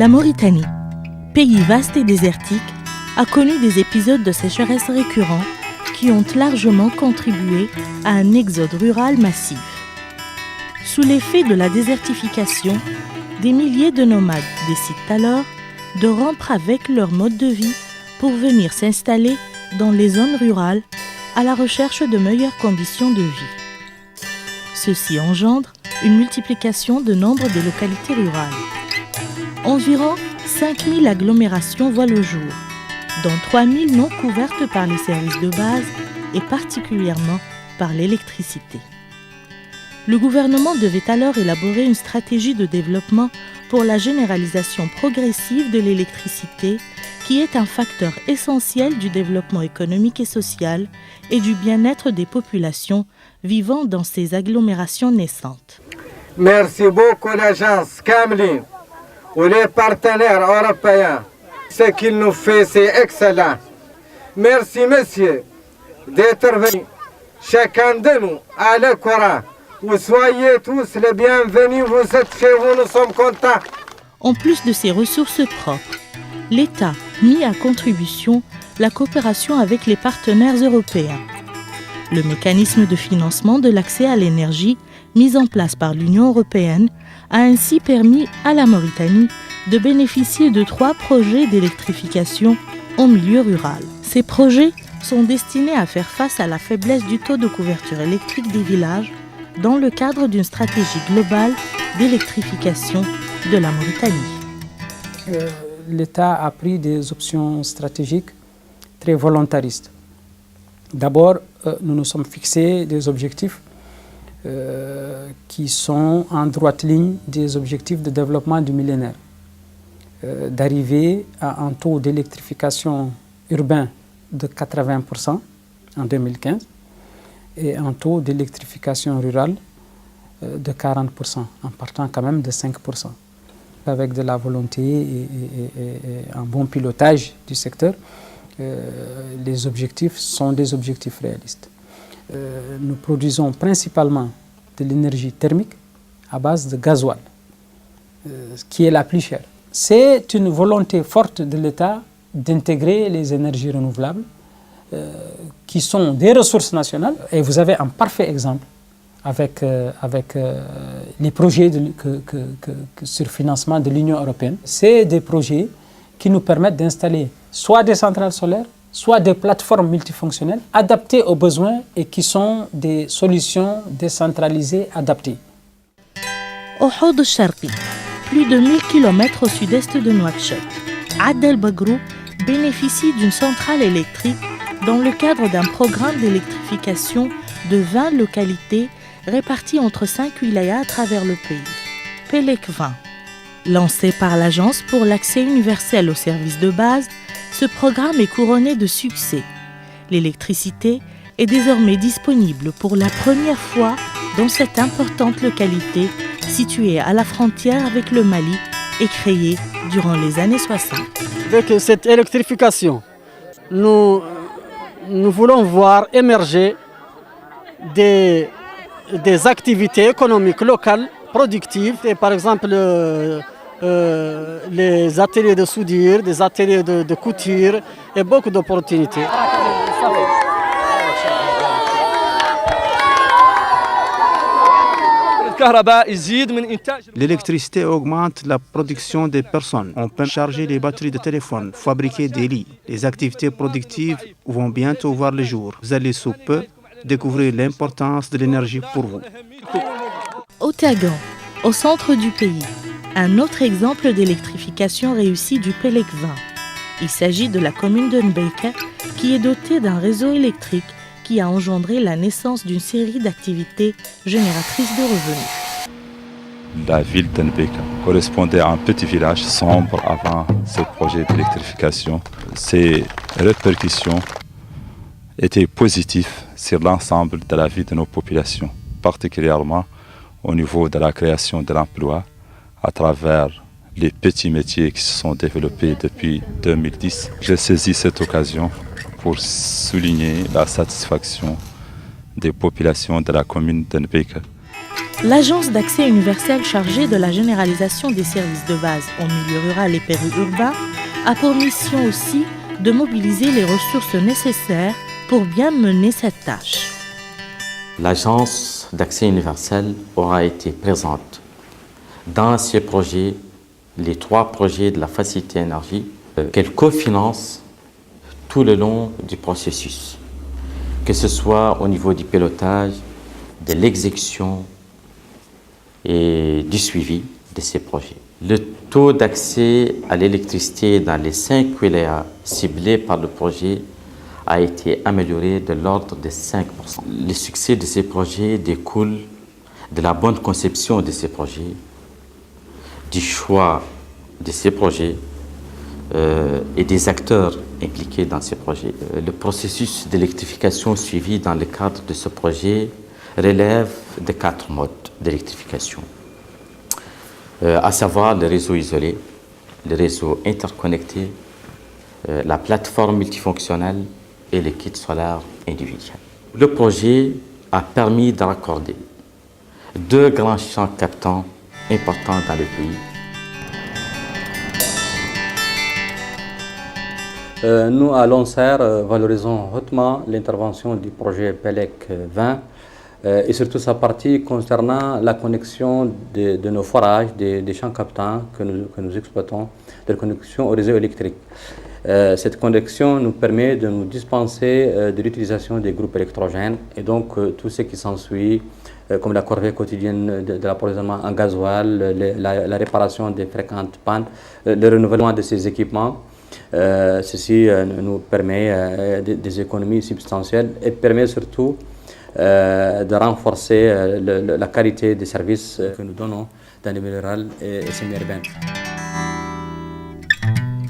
La Mauritanie, pays vaste et désertique, a connu des épisodes de sécheresse récurrents qui ont largement contribué à un exode rural massif. Sous l'effet de la désertification, des milliers de nomades décident alors de rompre avec leur mode de vie pour venir s'installer dans les zones rurales à la recherche de meilleures conditions de vie. Ceci engendre une multiplication de nombre des localités rurales. Environ 5000 agglomérations voient le jour, dont 3000 non couvertes par les services de base et particulièrement par l'électricité. Le gouvernement devait alors élaborer une stratégie de développement pour la généralisation progressive de l'électricité, qui est un facteur essentiel du développement économique et social et du bien-être des populations vivant dans ces agglomérations naissantes. Merci beaucoup l'agence Kamlin ou les partenaires européens. Ce qu'il nous fait, c'est excellent. Merci, messieurs, d'être venus. Chacun de nous à le Coran. Vous soyez tous les bienvenus, vous êtes chez vous, nous sommes contents. En plus de ses ressources propres, l'État mit à contribution la coopération avec les partenaires européens. Le mécanisme de financement de l'accès à l'énergie mis en place par l'Union européenne a ainsi permis à la Mauritanie de bénéficier de 3 projets d'électrification en milieu rural. Ces projets sont destinés à faire face à la faiblesse du taux de couverture électrique des villages dans le cadre d'une stratégie globale d'électrification de la Mauritanie. L'État a pris des options stratégiques très volontaristes. D'abord, nous nous sommes fixés des objectifs qui sont en droite ligne des objectifs de développement du millénaire. D'arriver à un taux d'électrification urbain de 80% en 2015 et un taux d'électrification rurale de 40%, en partant quand même de 5%. Avec de la volonté et un bon pilotage du secteur, les objectifs sont des objectifs réalistes. Nous produisons principalement de l'énergie thermique à base de gasoil, qui est la plus chère. C'est une volonté forte de l'État d'intégrer les énergies renouvelables, qui sont des ressources nationales. Et vous avez un parfait exemple avec les projets sur financement de l'Union européenne. C'est des projets qui nous permettent d'installer soit des centrales solaires, soit des plateformes multifonctionnelles adaptées aux besoins et qui sont des solutions décentralisées adaptées. Au Houd al-Sharqi, plus de 1000 km au sud-est de Nouakchott, Add el-Bagrou bénéficie d'une centrale électrique dans le cadre d'un programme d'électrification de 20 localités réparties entre 5 wilayas à travers le pays. Pelek 20. Lancé par l'Agence pour l'accès universel aux services de base, ce programme est couronné de succès. L'électricité est désormais disponible pour la première fois dans cette importante localité située à la frontière avec le Mali et créée durant les années 60. Avec cette électrification, nous voulons voir émerger des activités économiques locales productives, et par exemple les ateliers de soudure, des ateliers de couture et beaucoup d'opportunités. L'électricité augmente la production des personnes. On peut charger les batteries de téléphone, fabriquer des lits. Les activités productives vont bientôt voir le jour. Vous allez sous peu découvrir l'importance de l'énergie pour vous. Au Tagan, au centre du pays, un autre exemple d'électrification réussie du Pelek 20. Il s'agit de la commune de Nbeika qui est dotée d'un réseau électrique qui a engendré la naissance d'une série d'activités génératrices de revenus. La ville de Nbeika correspondait à un petit village sombre avant ce projet d'électrification. Ses répercussions étaient positives sur l'ensemble de la vie de nos populations, particulièrement au niveau de la création de l'emploi à travers les petits métiers qui se sont développés depuis 2010. J'ai saisi cette occasion pour souligner la satisfaction des populations de la commune de Nbeika. L'Agence d'accès universel chargée de la généralisation des services de base en milieu rural et périurbain a pour mission aussi de mobiliser les ressources nécessaires pour bien mener cette tâche. L'Agence d'accès universel aura été présente dans ces projets, les 3 projets de la facilité énergie, qu'elle cofinance tout le long du processus, que ce soit au niveau du pilotage, de l'exécution et du suivi de ces projets. Le taux d'accès à l'électricité dans les 5 wilayas ciblés par le projet a été amélioré de l'ordre de 5%. Le succès de ces projets découle de la bonne conception de ces projets, du choix de ces projets et des acteurs impliqués dans ces projets. Le processus d'électrification suivi dans le cadre de ce projet relève de 4 modes d'électrification, à savoir le réseau isolé, le réseau interconnecté, la plateforme multifonctionnelle et les kits solaires individuels. Le projet a permis de raccorder 2 grands champs captants importants dans le pays. Nous, à l'ONCER, valorisons hautement l'intervention du projet PELEC 20 et surtout sa partie concernant la connexion de nos forages, des champs captants que nous exploitons, de la connexion au réseau électrique. Cette connexion nous permet de nous dispenser de l'utilisation des groupes électrogènes et donc tout ce qui s'ensuit, comme la corvée quotidienne de l'approvisionnement en gasoil, la réparation des fréquentes pannes, le renouvellement de ces équipements. Ceci nous permet des économies substantielles et permet surtout de renforcer la qualité des services que nous donnons dans les milieux ruraux et semi-urbains.